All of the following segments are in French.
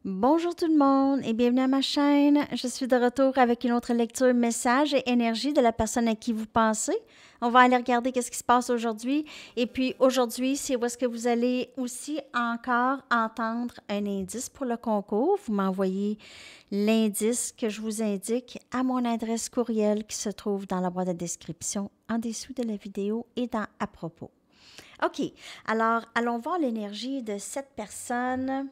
Bonjour tout le monde et bienvenue à ma chaîne. Je suis de retour avec une autre lecture message et énergie de la personne à qui vous pensez. On va aller regarder qu'est-ce qui se passe aujourd'hui. Et puis aujourd'hui, c'est où est-ce que vous allez aussi encore entendre un indice pour le concours. Vous m'envoyez l'indice que je vous indique à mon adresse courriel qui se trouve dans la boîte de description en dessous de la vidéo et dans à propos. OK, alors allons voir l'énergie de cette personne.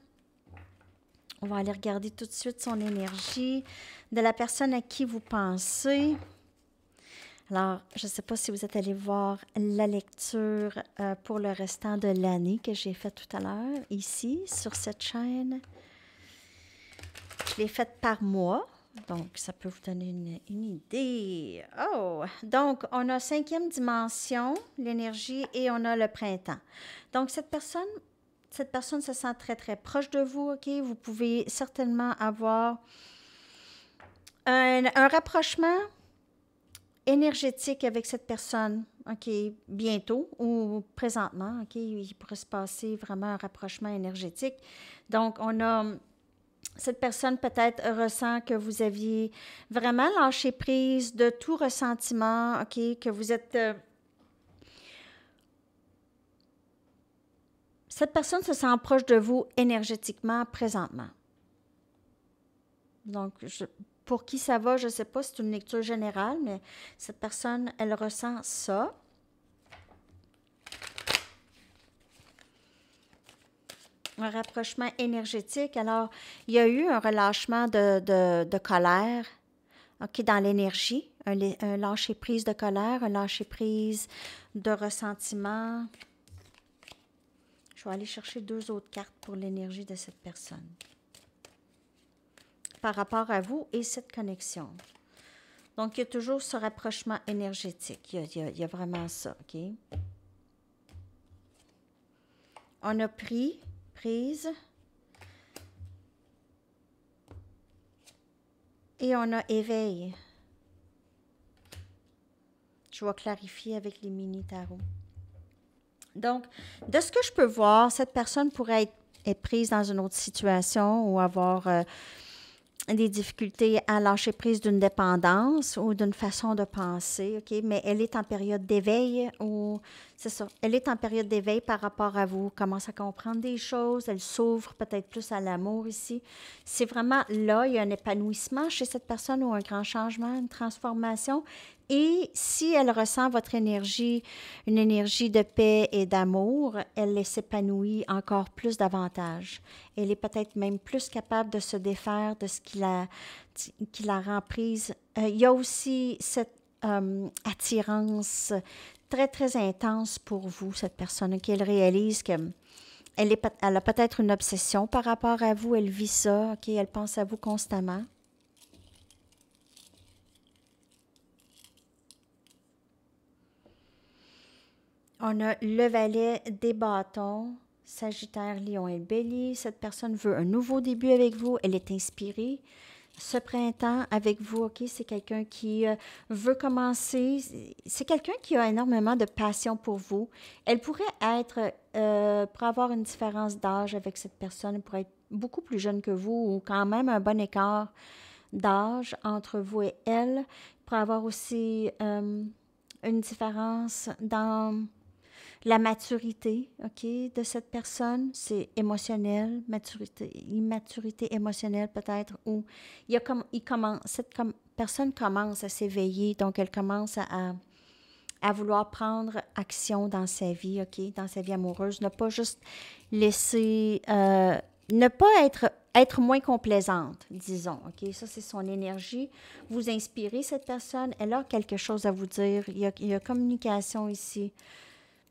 On va aller regarder tout de suite son énergie, de la personne à qui vous pensez. Alors, je ne sais pas si vous êtes allé voir la lecture pour le restant de l'année que j'ai faite tout à l'heure, ici, sur cette chaîne. Je l'ai faite par mois, donc ça peut vous donner une idée. Oh! Donc, on a 5e dimension, l'énergie, et on a le printemps. Donc, cette personne se sent très, très proche de vous, OK? Vous pouvez certainement avoir un rapprochement énergétique avec cette personne, OK? Bientôt ou présentement, OK? Il pourrait se passer vraiment un rapprochement énergétique. Donc, on a... Cette personne peut-être ressent que vous aviez vraiment lâché prise de tout ressentiment, OK? Que vous êtes... Cette personne se sent proche de vous énergétiquement présentement. Donc, pour qui ça va, je ne sais pas, c'est une lecture générale, mais cette personne, elle ressent ça. Un rapprochement énergétique. Alors, il y a eu un relâchement de colère, OK, dans l'énergie, un lâcher-prise de colère, un lâcher-prise de ressentiment. Je vais aller chercher 2 autres cartes pour l'énergie de cette personne par rapport à vous et cette connexion. Donc, il y a toujours ce rapprochement énergétique. Il y a vraiment ça, OK? On a prise. Et on a éveil. Je vais clarifier avec les mini-tarots. Donc, de ce que je peux voir, cette personne pourrait être prise dans une autre situation ou avoir des difficultés à lâcher prise d'une dépendance ou d'une façon de penser, OK? Mais elle est en période d'éveil ou, c'est ça, elle est en période d'éveil par rapport à vous, commence à comprendre des choses, elle s'ouvre peut-être plus à l'amour ici. C'est vraiment là, il y a un épanouissement chez cette personne ou un grand changement, une transformation. Et si elle ressent votre énergie, une énergie de paix et d'amour, elle s'épanouit encore plus davantage. Elle est peut-être même plus capable de se défaire de ce qui la rend prise. Il y a aussi cette attirance très, très intense pour vous, cette personne, qu'elle réalise que elle a peut-être une obsession par rapport à vous, elle vit ça, OK, elle pense à vous constamment. On a le valet des bâtons, Sagittaire, Lion et Bélier. Cette personne veut un nouveau début avec vous. Elle est inspirée. Ce printemps avec vous, OK, c'est quelqu'un qui veut commencer. C'est quelqu'un qui a énormément de passion pour vous. Elle pourrait être, pour avoir une différence d'âge avec cette personne, elle pourrait être beaucoup plus jeune que vous ou quand même un bon écart d'âge entre vous et elle. Il pourrait avoir aussi une différence dans la maturité, OK, de cette personne, c'est émotionnel, immaturité émotionnelle peut-être, ou cette personne commence à s'éveiller, donc elle commence à vouloir prendre action dans sa vie, OK, dans sa vie amoureuse, ne pas juste laisser, ne pas être moins complaisante, disons, OK, ça c'est son énergie. Vous inspirez cette personne, elle a quelque chose à vous dire, il y a communication ici.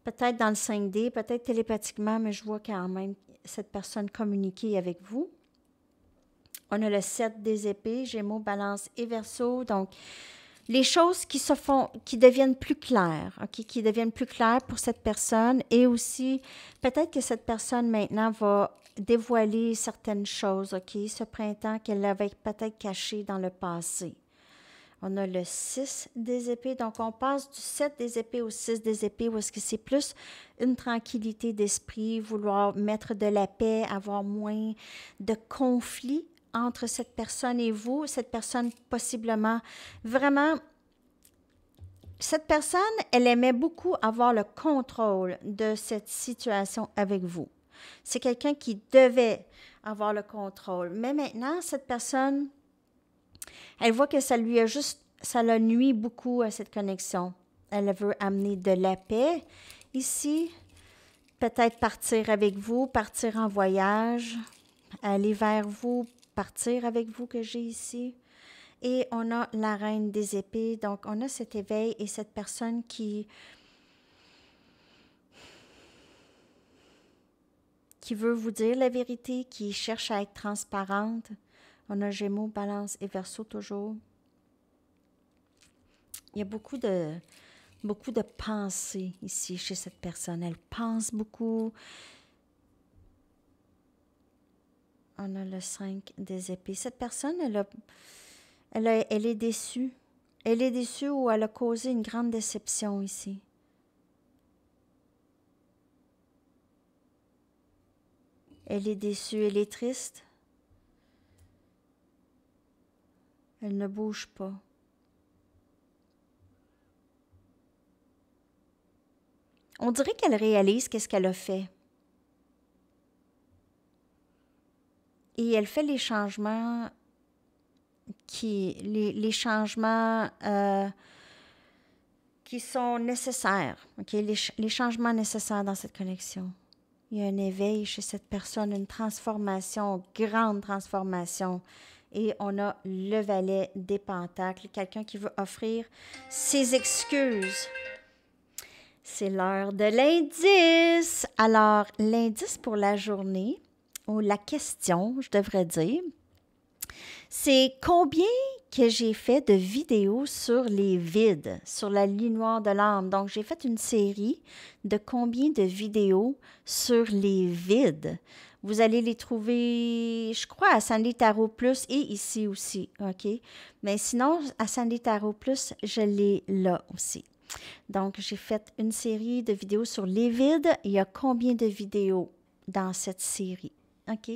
Peut-être dans le 5D, peut-être télépathiquement, mais je vois quand même cette personne communiquer avec vous. On a le 7 des épées, Gémeaux, Balance et Verseau. Donc, les choses qui deviennent plus claires, OK, qui deviennent plus claires pour cette personne. Et aussi, peut-être que cette personne maintenant va dévoiler certaines choses, OK, ce printemps qu'elle avait peut-être caché dans le passé. On a le 6 des épées. Donc, on passe du 7 des épées au 6 des épées, où est-ce que c'est plus une tranquillité d'esprit, vouloir mettre de la paix, avoir moins de conflits entre cette personne et vous. Cette personne, possiblement, vraiment, cette personne, elle aimait beaucoup avoir le contrôle de cette situation avec vous. C'est quelqu'un qui devait avoir le contrôle. Mais maintenant, cette personne, elle voit que ça lui a juste, ça la nuit beaucoup à cette connexion. Elle veut amener de la paix ici, peut-être partir avec vous, partir en voyage, aller vers vous, partir avec vous que j'ai ici. Et on a la reine des épées, donc on a cet éveil et cette personne qui veut vous dire la vérité, qui cherche à être transparente. On a Gémeaux, Balance et Verseau toujours. Il y a beaucoup de pensées ici chez cette personne. Elle pense beaucoup. On a le 5 des épées. Cette personne, elle est déçue. Elle est déçue ou elle a causé une grande déception ici. Elle est déçue, elle est triste. Elle ne bouge pas. On dirait qu'elle réalise qu'est-ce qu'elle a fait. Et elle fait les changements les changements qui sont nécessaires, okay? Les changements nécessaires dans cette connexion. Il y a un éveil chez cette personne, une transformation, grande transformation. Et on a le valet des pentacles, quelqu'un qui veut offrir ses excuses. C'est l'heure de l'indice. Alors, l'indice pour la journée, ou la question, je devrais dire, c'est combien que j'ai fait de vidéos sur les vides, sur la ligne noire de l'âme. Donc, j'ai fait une série de combien de vidéos sur les vides. Vous allez les trouver, je crois, à Sandy Tarot Plus et ici aussi, OK? Mais sinon, à Sandy Tarot Plus, je l'ai là aussi. Donc, j'ai fait une série de vidéos sur les vides. Il y a combien de vidéos dans cette série? OK?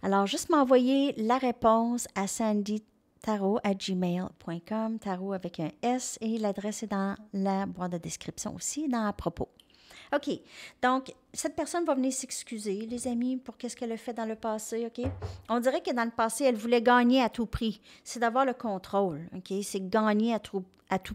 Alors, juste m'envoyer la réponse à sandytarot@gmail.com, tarot avec un S, et l'adresse est dans la boîte de description aussi, dans à propos. OK. Donc, cette personne va venir s'excuser, les amis, pour qu'est-ce qu'elle a fait dans le passé, OK? On dirait que dans le passé, elle voulait gagner à tout prix. C'est d'avoir le contrôle, OK? C'est gagner à tout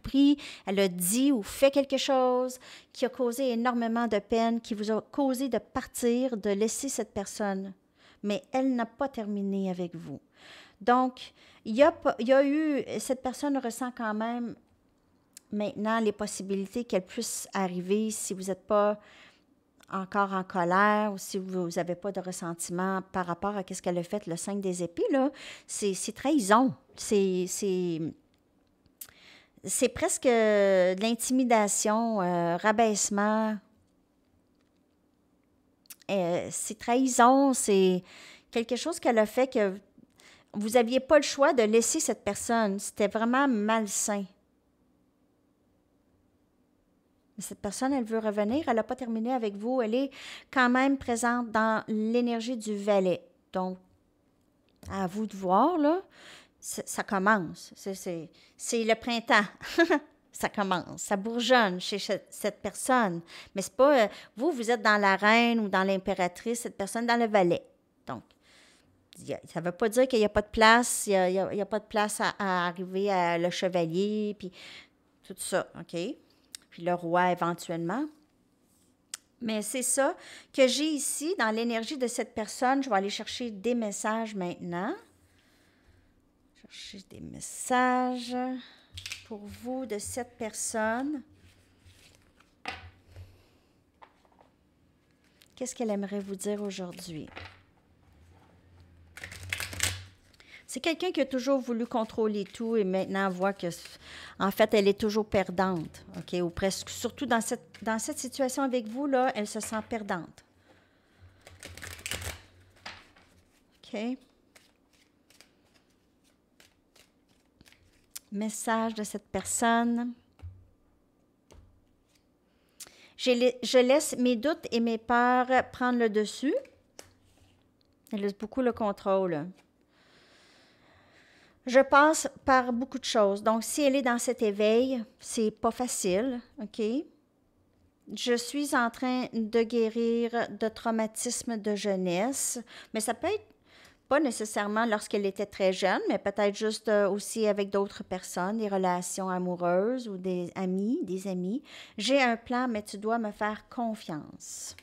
prix. Elle a dit ou fait quelque chose qui a causé énormément de peine, qui vous a causé de partir, de laisser cette personne. Mais elle n'a pas terminé avec vous. Donc, il y a eu, cette personne ressent quand même maintenant les possibilités qu'elle puisse arriver si vous n'êtes pas encore en colère ou si vous n'avez pas de ressentiment par rapport à ce qu'elle a fait, le 5 des épées, là, c'est trahison. C'est presque de l'intimidation, rabaissement. C'est trahison, c'est quelque chose qu'elle a fait que vous n'aviez pas le choix de laisser cette personne. C'était vraiment malsain. Cette personne, elle veut revenir, elle n'a pas terminé avec vous, elle est quand même présente dans l'énergie du valet. Donc, à vous de voir, là, ça commence. C'est le printemps. Ça commence, ça bourgeonne chez cette personne. Mais c'est pas, vous êtes dans la reine ou dans l'impératrice, cette personne dans le valet. Donc, ça ne veut pas dire qu'il n'y a pas de place, il n'y a pas de place à arriver à le chevalier, puis tout ça, OK? Puis le roi éventuellement. Mais c'est ça que j'ai ici dans l'énergie de cette personne. Je vais aller chercher des messages maintenant. Chercher des messages pour vous de cette personne. Qu'est-ce qu'elle aimerait vous dire aujourd'hui? C'est quelqu'un qui a toujours voulu contrôler tout et maintenant voit que, en fait, elle est toujours perdante, OK? Ou presque, surtout dans cette situation avec vous, là, elle se sent perdante. OK? Message de cette personne. Je laisse mes doutes et mes peurs prendre le dessus. Elle laisse beaucoup le contrôle. Je passe par beaucoup de choses. Donc, si elle est dans cet éveil, c'est pas facile, OK? Je suis en train de guérir de traumatismes de jeunesse, mais ça peut être pas nécessairement lorsqu'elle était très jeune, mais peut-être juste aussi avec d'autres personnes, des relations amoureuses ou des amis. J'ai un plan, mais tu dois me faire confiance.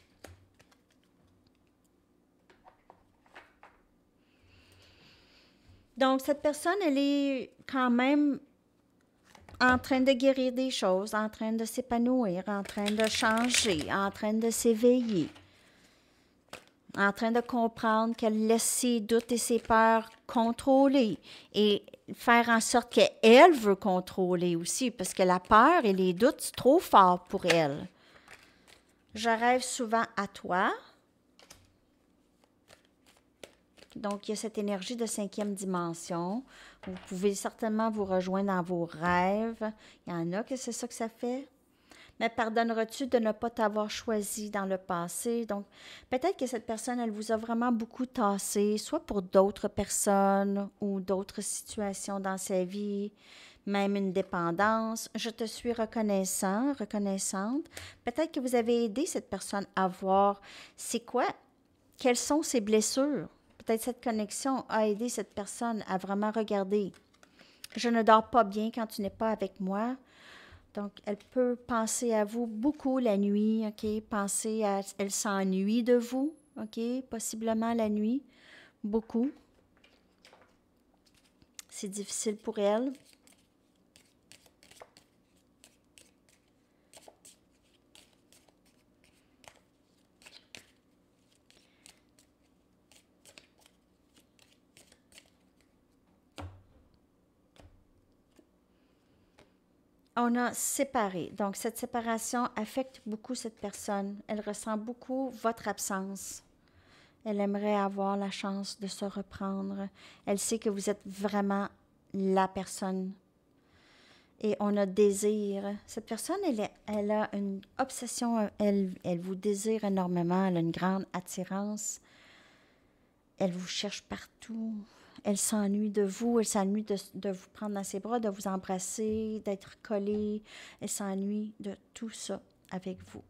Donc, cette personne, elle est quand même en train de guérir des choses, en train de s'épanouir, en train de changer, en train de s'éveiller, en train de comprendre qu'elle laisse ses doutes et ses peurs contrôler et faire en sorte qu'elle veut contrôler aussi, parce que la peur et les doutes, c'est trop fort pour elle. Je rêve souvent à toi. Donc, il y a cette énergie de 5e dimension. Vous pouvez certainement vous rejoindre dans vos rêves. Il y en a que c'est ça que ça fait. Mais pardonneras-tu de ne pas t'avoir choisi dans le passé? Donc, peut-être que cette personne, elle vous a vraiment beaucoup tassé, soit pour d'autres personnes ou d'autres situations dans sa vie, même une dépendance. Je te suis reconnaissante. Peut-être que vous avez aidé cette personne à voir c'est quoi, quelles sont ses blessures. Peut-être cette connexion a aidé cette personne à vraiment regarder. Je ne dors pas bien quand tu n'es pas avec moi. Donc, elle peut penser à vous beaucoup la nuit, OK? Elle s'ennuie de vous, OK? Possiblement la nuit, beaucoup. C'est difficile pour elle. On a séparé. Donc, cette séparation affecte beaucoup cette personne. Elle ressent beaucoup votre absence. Elle aimerait avoir la chance de se reprendre. Elle sait que vous êtes vraiment la personne. Et on a désir. Cette personne, elle a une obsession. Elle vous désire énormément. Elle a une grande attirance. Elle vous cherche partout. Elle s'ennuie de vous, elle s'ennuie de vous prendre dans ses bras, de vous embrasser, d'être collée. Elle s'ennuie de tout ça avec vous.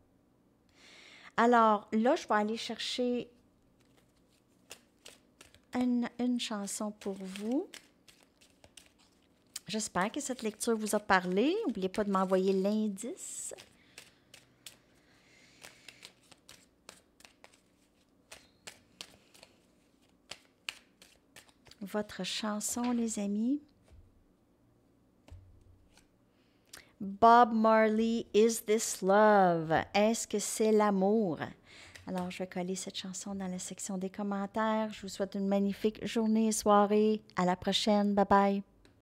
Alors là, je vais aller chercher une chanson pour vous. J'espère que cette lecture vous a parlé. N'oubliez pas de m'envoyer l'indice. Votre chanson, les amis. Bob Marley, Is This Love? Est-ce que c'est l'amour? Alors, je vais coller cette chanson dans la section des commentaires. Je vous souhaite une magnifique journée et soirée. À la prochaine. Bye bye.